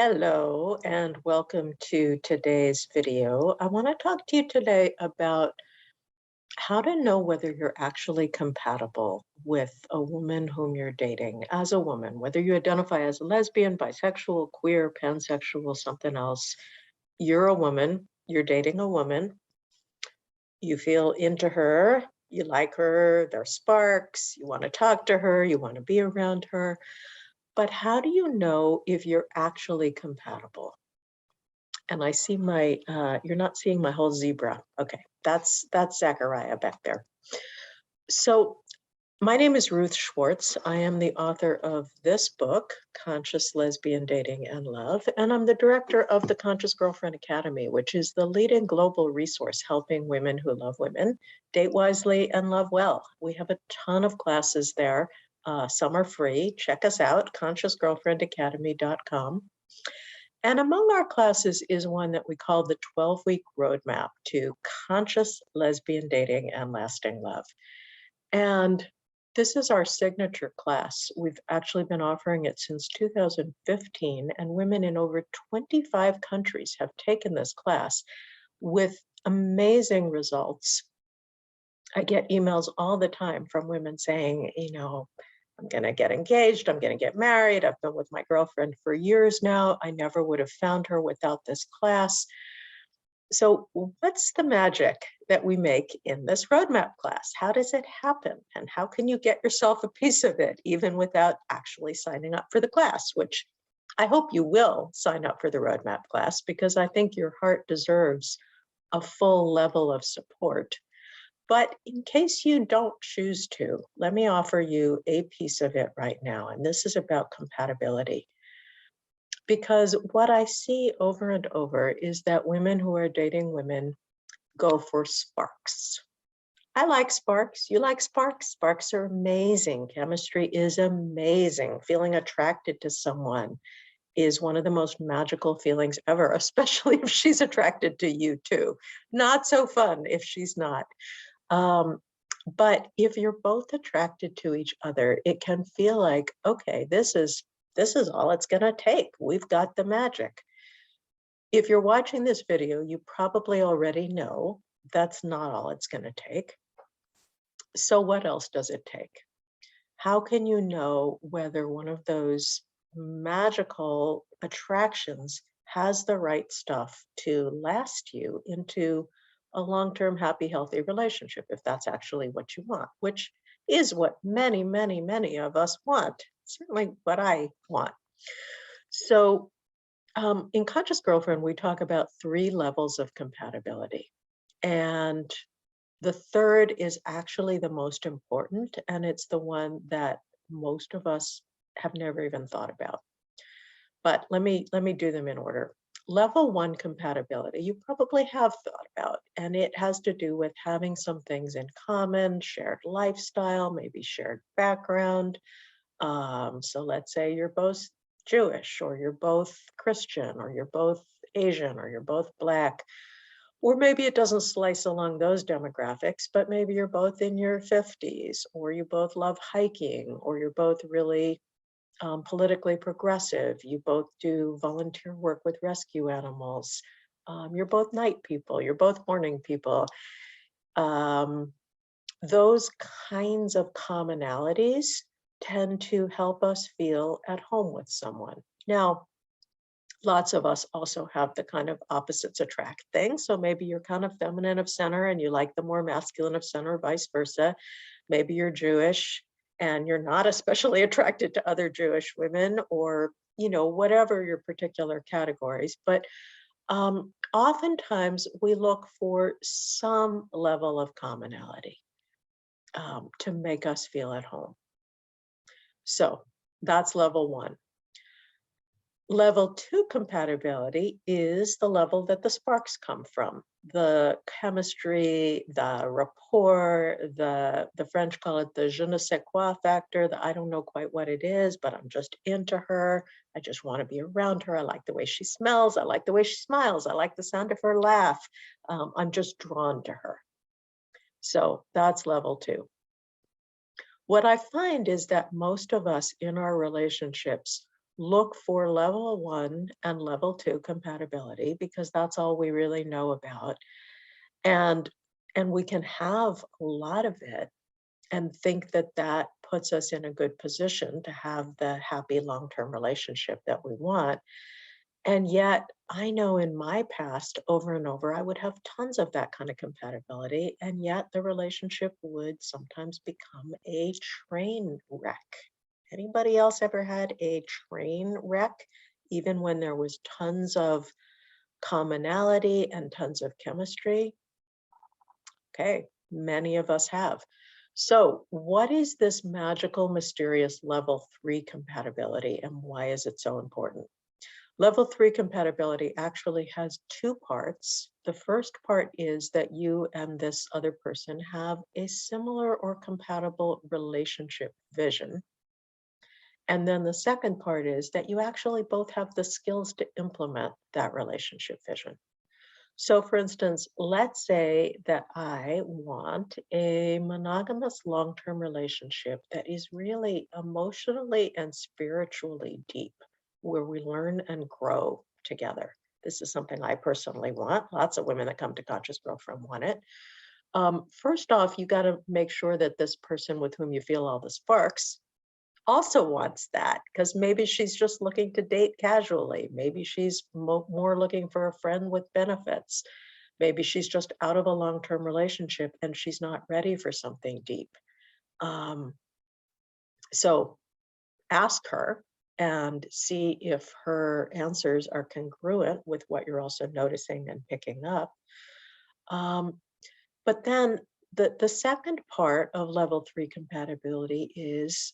Hello and welcome to today's video. I want to talk to you today about how to know whether you're actually compatible with a woman whom you're dating as a woman, whether you identify as a lesbian, bisexual, queer, pansexual, something else. You're a woman, you're dating a woman, you feel into her, you like her, there's sparks, you want to talk to her, you want to be around her. But how do you know if you're actually compatible? And I see my, you're not seeing my whole zebra. Okay, that's Zachariah back there. So my name is Ruth Schwartz. I am the author of this book, Conscious Lesbian Dating and Love, and I'm the director of the Conscious Girlfriend Academy, which is the leading global resource helping women who love women date wisely and love well. We have a ton of classes there. Some are free. Check us out, consciousgirlfriendacademy.com. And among our classes is one that we call the 12-week roadmap to conscious lesbian dating and lasting love. And this is our signature class. We've actually been offering it since 2015, and women in over 25 countries have taken this class with amazing results. I get emails all the time from women saying, I'm going to get engaged. I'm going to get married. I've been with my girlfriend for years now. I never would have found her without this class. So what's the magic that we make in this roadmap class? How does it happen? And how can you get yourself a piece of it, even without actually signing up for the class, which I hope you will sign up for the roadmap class, because I think your heart deserves a full level of support. But in case you don't choose to, let me offer you a piece of it right now. And this is about compatibility. Because what I see over and over is that women who are dating women go for sparks. I like sparks. You like sparks? Sparks are amazing. Chemistry is amazing. Feeling attracted to someone is one of the most magical feelings ever, especially if she's attracted to you too. Not so fun if she's not. But if you're both attracted to each other, it can feel like, okay, this is all it's going to take. We've got the magic. If you're watching this video, you probably already know that's not all it's going to take. So what else does it take? How can you know whether one of those magical attractions has the right stuff to last you into a long-term, happy, healthy relationship, if that's actually what you want, which is what many, many, many of us want. Certainly what I want. So in Conscious Girlfriend, we talk about 3 levels of compatibility. And the third is actually the most important, and it's the one that most of us have never even thought about. But let me do them in order. Level 1 compatibility, you probably have thought about, and it has to do with having some things in common, shared lifestyle, maybe shared background. So let's say you're both Jewish, or you're both Christian, or you're both Asian, or you're both Black. Or maybe it doesn't slice along those demographics, but maybe you're both in your 50s, or you both love hiking, or you're both really politically progressive. You both do volunteer work with rescue animals. You're both night people. You're both morning people. Those kinds of commonalities tend to help us feel at home with someone. Now, lots of us also have the kind of opposites attract thing. So maybe you're kind of feminine of center and you like the more masculine of center, vice versa. Maybe you're Jewish and you're not especially attracted to other Jewish women, or, whatever your particular categories. But oftentimes we look for some level of commonality to make us feel at home. So that's level 1. Level 2 compatibility is the level that the sparks come from. The chemistry, the rapport, the French call it the je ne sais quoi factor, the I don't know quite what it is, but I'm just into her. I just want to be around her. I like the way she smells. I like the way she smiles. I like the sound of her laugh. I'm just drawn to her. So that's level 2. What I find is that most of us in our relationships look for level 1 and level 2 compatibility because that's all we really know about. And we can have a lot of it and think that that puts us in a good position to have the happy long-term relationship that we want. And yet, I know in my past, over and over, I would have tons of that kind of compatibility, and yet the relationship would sometimes become a train wreck. Anybody else ever had a train wreck, even when there was tons of commonality and tons of chemistry? Okay, many of us have. So, what is this magical, mysterious level 3 compatibility, and why is it so important? Level 3 compatibility actually has two parts. The first part is that you and this other person have a similar or compatible relationship vision. And then the second part is that you actually both have the skills to implement that relationship vision. So, for instance, let's say that I want a monogamous long term relationship that is really emotionally and spiritually deep, where we learn and grow together. This is something I personally want. Lots of women that come to Conscious Girlfriend want it. First off, you got to make sure that this person with whom you feel all the sparks also wants that because maybe she's just looking to date casually. Maybe she's more looking for a friend with benefits. Maybe she's just out of a long term relationship and she's not ready for something deep. Um, so ask her and see if her answers are congruent with what you're also noticing and picking up. Um, but then the second part of level 3 compatibility is,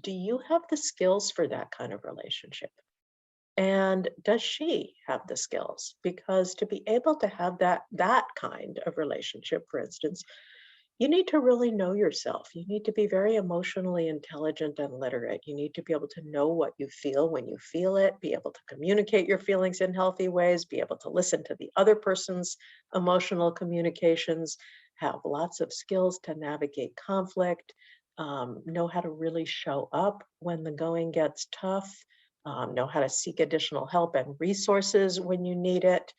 do you have the skills for that kind of relationship? And does she have the skills? Because to be able to have that kind of relationship, for instance, you need to really know yourself. You need to be very emotionally intelligent and literate. You need to be able to know what you feel when you feel it, be able to communicate your feelings in healthy ways, be able to listen to the other person's emotional communications, have lots of skills to navigate conflict, know how to really show up when the going gets tough, know how to seek additional help and resources when you need it.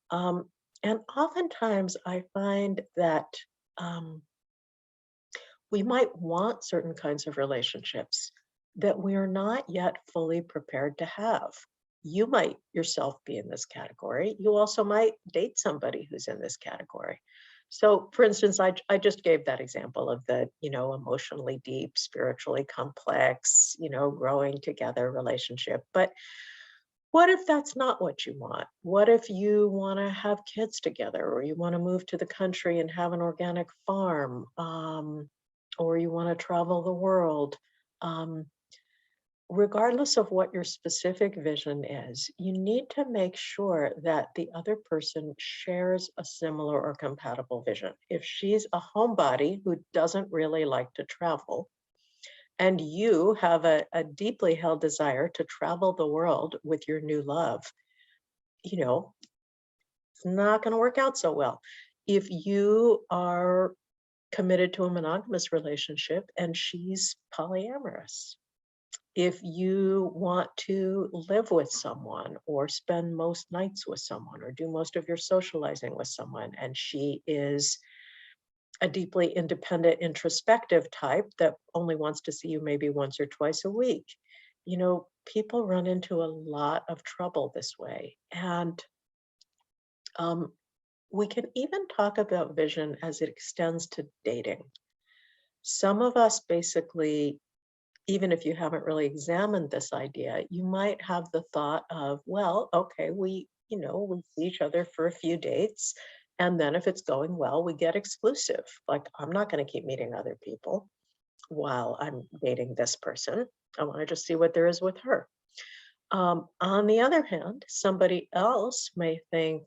Um, and oftentimes I find that um, we might want certain kinds of relationships that we are not yet fully prepared to have. You might yourself be in this category. You also might date somebody who's in this category. So, for instance, I just gave that example of the, emotionally deep, spiritually complex, growing together relationship. But what if that's not what you want? What if you want to have kids together, or you want to move to the country and have an organic farm, or you want to travel the world? Um, Regardless of what your specific vision is, you need to make sure that the other person shares a similar or compatible vision. If she's a homebody who doesn't really like to travel, and you have a deeply held desire to travel the world with your new love, you know, it's not going to work out so well. If you are committed to a monogamous relationship and she's polyamorous, if you want to live with someone or spend most nights with someone or do most of your socializing with someone, and she is a deeply independent, introspective type that only wants to see you maybe once or twice a week, people run into a lot of trouble this way. And um, we can even talk about vision as it extends to dating. Some of us basically, even if you haven't really examined this idea, you might have the thought of, well, okay, we see each other for a few dates. And then if it's going well, we get exclusive. Like, I'm not going to keep meeting other people while I'm dating this person. I want to just see what there is with her. On the other hand, somebody else may think,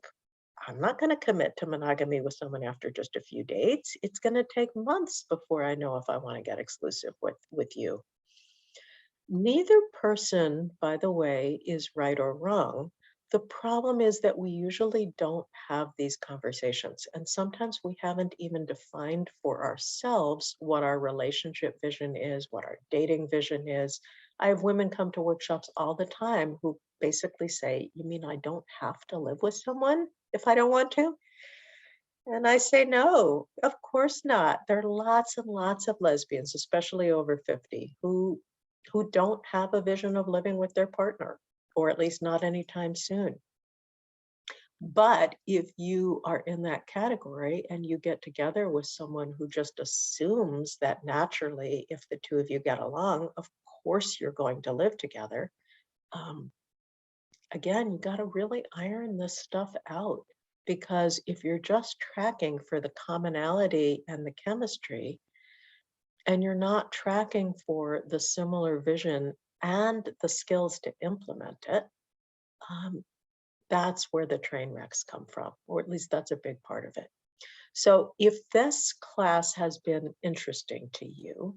I'm not going to commit to monogamy with someone after just a few dates. It's going to take months before I know if I want to get exclusive with you. Neither person, by the way, is right or wrong. The problem is that we usually don't have these conversations. And sometimes we haven't even defined for ourselves what our relationship vision is, what our dating vision is, I have women come to workshops all the time who basically say, "You mean I don't have to live with someone if I don't want to?" And I say, "No, of course not." There are lots and lots of lesbians, especially over 50, who don't have a vision of living with their partner, or at least not anytime soon. But if you are in that category and you get together with someone who just assumes that naturally, if the two of you get along, of course you're going to live together. Um, Again, you got to really iron this stuff out, because if you're just tracking for the commonality and the chemistry, and you're not tracking for the similar vision and the skills to implement it, um, that's where the train wrecks come from, or at least that's a big part of it. So if this class has been interesting to you,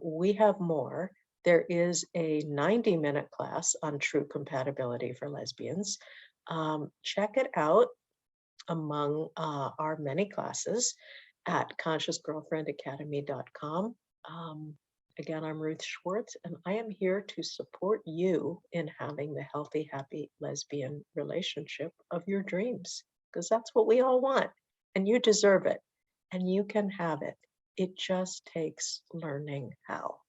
we have more. There is a 90-minute class on true compatibility for lesbians. Check it out among our many classes at consciousgirlfriendacademy.com. Um, Again, I'm Ruth Schwartz, and I am here to support you in having the healthy, happy lesbian relationship of your dreams, because that's what we all want, and you deserve it, and you can have it. It just takes learning how.